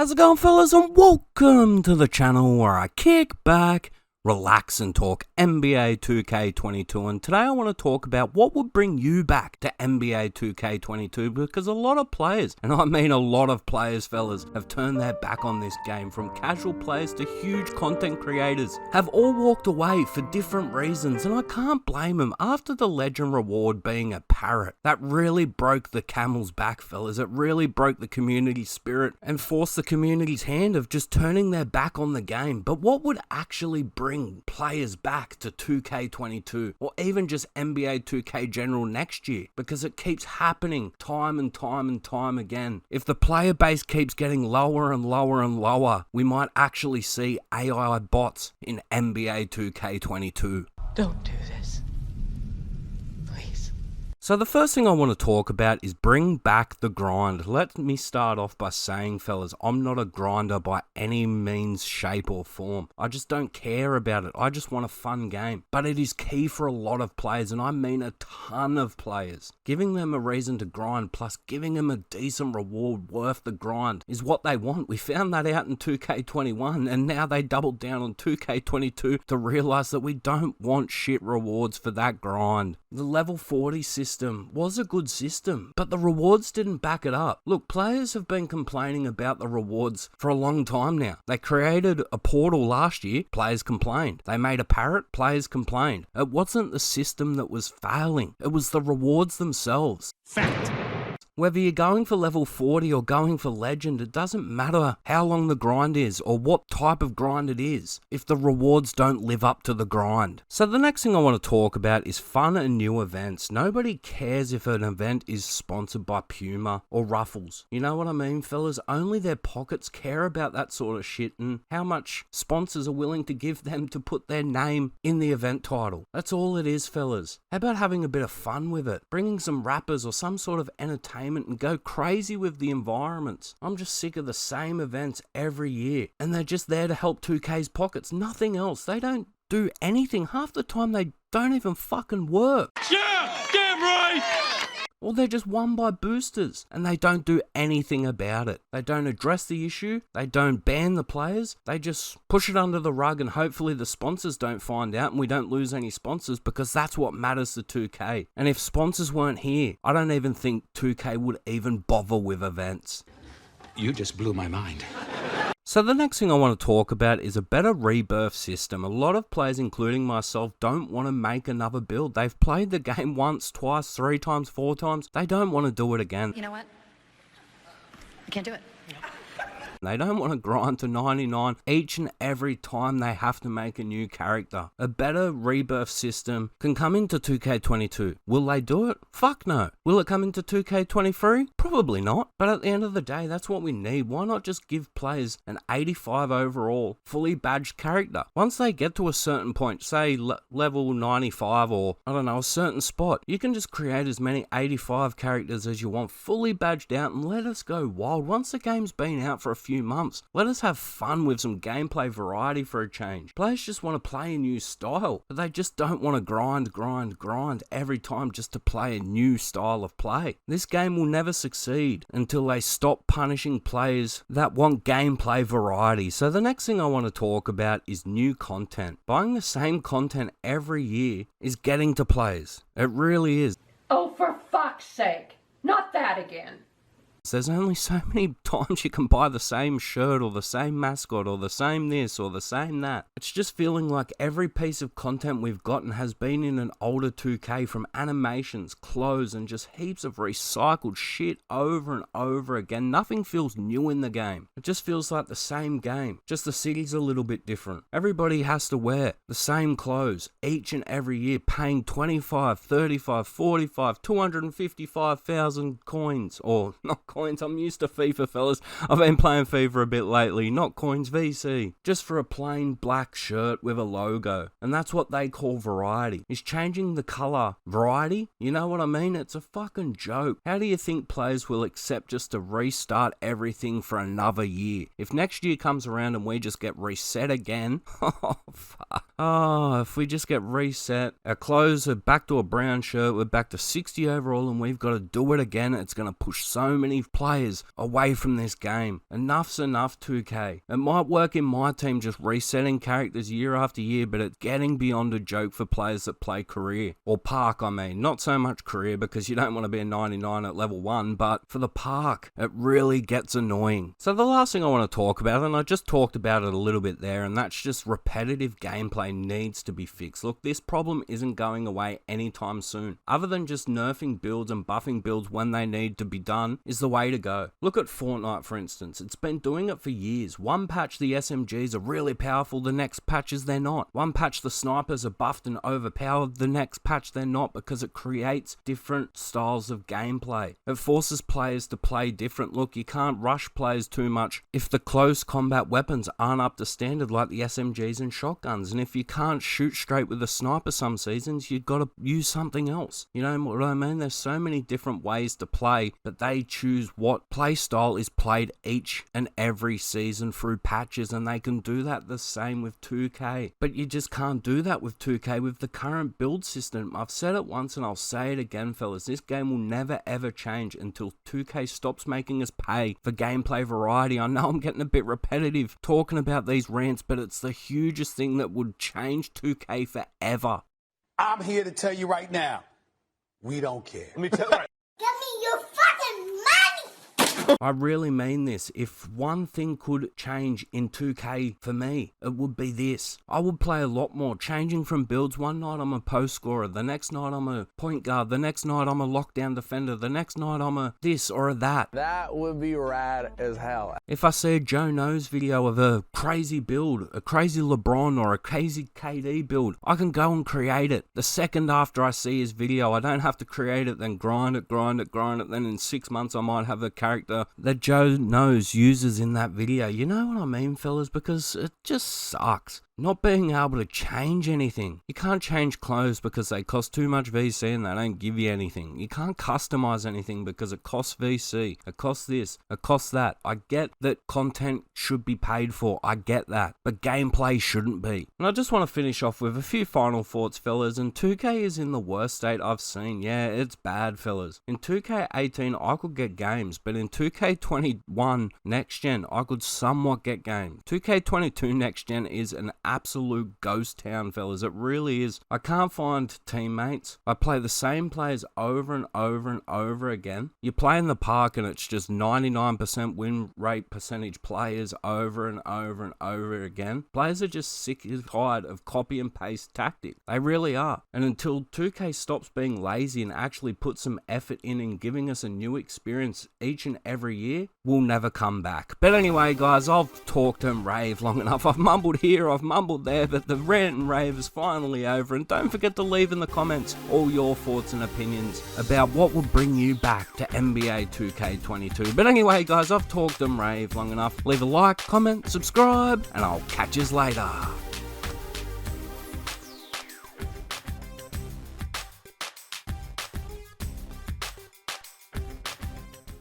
How's it going, fellas, and welcome to the channel where I kick back, relax and talk NBA 2K22, and today I want to talk about what would bring you back to NBA 2K22, because a lot of players, and I mean a lot of players, fellas, have turned their back on this game. From casual players to huge content creators have all walked away for different reasons, and I can't blame them. After the legend reward being a parrot, that really broke the camel's back, fellas. It really broke the community spirit and forced the community's hand of just turning their back on the game. But what would actually bring players back to 2K22 or even just NBA 2K general next year? Because it keeps happening time and time again. If the player base keeps getting lower and lower and lower, we might actually see AI bots in NBA 2K22. Don't do this. Please. So the first thing I want to talk about is bring back the grind. Let me start off by saying, fellas, I'm not a grinder by any means, shape or form. I just don't care about it. I just want a fun game. But it is key for a lot of players, and I mean a ton of players. Giving them a reason to grind plus giving them a decent reward worth the grind is what they want. We found that out in 2K21, and now they doubled down on 2K22 to realize that we don't want shit rewards for that grind. The level 40 system was a good system, but the rewards didn't back it up. Look, players have been complaining about the rewards for a long time now. They created a portal last year, players complained. They made a parrot, players complained. It wasn't the system that was failing, it was the rewards themselves. Fact. Whether you're going for level 40 or going for legend, it doesn't matter how long the grind is or what type of grind it is if the rewards don't live up to the grind. So the next thing I want to talk about is fun and new events. Nobody cares if an event is sponsored by Puma or Ruffles. You know what I mean, fellas? Only their pockets care about that sort of shit and how much sponsors are willing to give them to put their name in the event title. That's all it is, fellas. How about having a bit of fun with it? Bringing some rappers or some sort of entertainment and go crazy with the environments. I'm just sick of the same events every year, and they're just there to help 2K's pockets, nothing else. They don't do anything. Half the time they don't even fucking work. Yeah, damn right. Or they're just won by boosters and they don't do anything about it. They don't address the issue. They don't ban the players. They just push it under the rug, and hopefully the sponsors don't find out and we don't lose any sponsors, because that's what matters to 2K. And if sponsors weren't here, I don't even think 2K would even bother with events. You just blew my mind. So the next thing I want to talk about is a better rebirth system. A lot of players, including myself, don't want to make another build. They've played the game once, twice, 3 times, 4 times. They don't want to do it again. You know what? I can't do it. They don't want to grind to 99 each and every time they have to make a new character. A better rebirth system can come into 2K22. Will they do it? Fuck no. Will it come into 2K23? Probably not. But at the end of the day, that's what we need. Why not just give players an 85 overall, fully badged character? Once they get to a certain point, say level 95 or, I don't know, a certain spot, you can just create as many 85 characters as you want, fully badged out, and let us go wild. Once the game's been out for a few months, let us have fun with some gameplay variety for a change. Players just want to play a new style, but they just don't want to grind every time just to play a new style of play. This game will never succeed until they stop punishing players that want gameplay variety. So the next thing I want to talk about is new content. Buying the same content every year is getting to players. It really is. Oh, for fuck's sake. Not that again. There's only so many times you can buy the same shirt or the same mascot or the same this or the same that. It's just feeling like every piece of content we've gotten has been in an older 2K, from animations, clothes, and just heaps of recycled shit over and over again. Nothing feels new in the game. It just feels like the same game, just the city's a little bit different. Everybody has to wear the same clothes each and every year, paying 25, 35, 45, 255,000 coins, or not coins. I'm used to FIFA, fellas. I've been playing FIFA a bit lately. Not coins, VC. Just for a plain black shirt with a logo. And that's what they call variety. Is changing the color variety? You know what I mean? It's a fucking joke. How do you think players will accept just to restart everything for another year? If next year comes around and we just get reset again, oh fuck. Oh, if we just get reset, our clothes are back to a brown shirt, we're back to 60 overall, and we've got to do it again. It's going to push so many players away from this game. Enough's enough, 2K. It might work in my team just resetting characters year after year, but it's getting beyond a joke for players that play career. Or park, I mean. Not so much career because you don't want to be a 99 at level 1, but for the park, it really gets annoying. So the last thing I want to talk about, and I just talked about it a little bit there, and that's just repetitive gameplay needs to be fixed. Look, this problem isn't going away anytime soon. Other than just nerfing builds and buffing builds when they need to be done is the way to go. Look at Fortnite, for instance. It's been doing it for years. One patch the SMGs are really powerful, the next patches they're not. One patch the snipers are buffed and overpowered, the next patch they're not, because it creates different styles of gameplay. It forces players to play different. Look, you can't rush players too much if the close combat weapons aren't up to standard like the SMGs and shotguns, and if you can't shoot straight with a sniper some seasons, you've got to use something else. You know what I mean? There's so many different ways to play, but they choose what play style is played each and every season through patches, and they can do that the same with 2K. But you just can't do that with 2K with the current build system. I've said it once and I'll say it again, fellas. This game will never ever change until 2K stops making us pay for gameplay variety. I know I'm getting a bit repetitive talking about these rants, but it's the hugest thing that would change 2K forever. I'm here to tell you right now, we don't care. Let me tell you. Give me your fucking money! I really mean this. If one thing could change in 2K for me, it would be this. I would play a lot more, changing from builds. One night I'm a post scorer, the next night I'm a point guard, the next night I'm a lockdown defender, the next night I'm a this or a that. That would be rad as hell. If I see a Joe Knows video of a crazy build, a crazy LeBron or a crazy KD build, I can go and create it. The second after I see his video, I don't have to create it, then grind it. Then in 6 months I might have a character that Joe Knows uses in that video. You know what I mean, fellas? Because it just sucks not being able to change anything. You can't change clothes because they cost too much VC and they don't give you anything. You can't customize anything because it costs VC. It costs this, it costs that. I get that content should be paid for. I get that. But gameplay shouldn't be. And I just want to finish off with a few final thoughts, fellas. And 2K is in the worst state I've seen. Yeah, it's bad, fellas. In 2K18, I could get games, but in 2K21 next gen, I could somewhat get games. 2K22 next gen is an absolute ghost town, fellas. It really is. I can't find teammates. I play the same players over and over and over again. You play in the park and it's just 99% win rate percentage players over and over and over again. Players are just sick and tired of copy and paste tactics. They really are. And until 2K stops being lazy and actually puts some effort in giving us a new experience each and every year, we'll never come back. But anyway, guys, I've talked and raved long enough. I've mumbled here, I've mumbled there, but the rant and rave is finally over. And don't forget to leave in the comments all your thoughts and opinions about what would bring you back to NBA 2K22. But anyway, guys, I've talked and raved long enough. Leave a like, comment, subscribe, and I'll catch you later.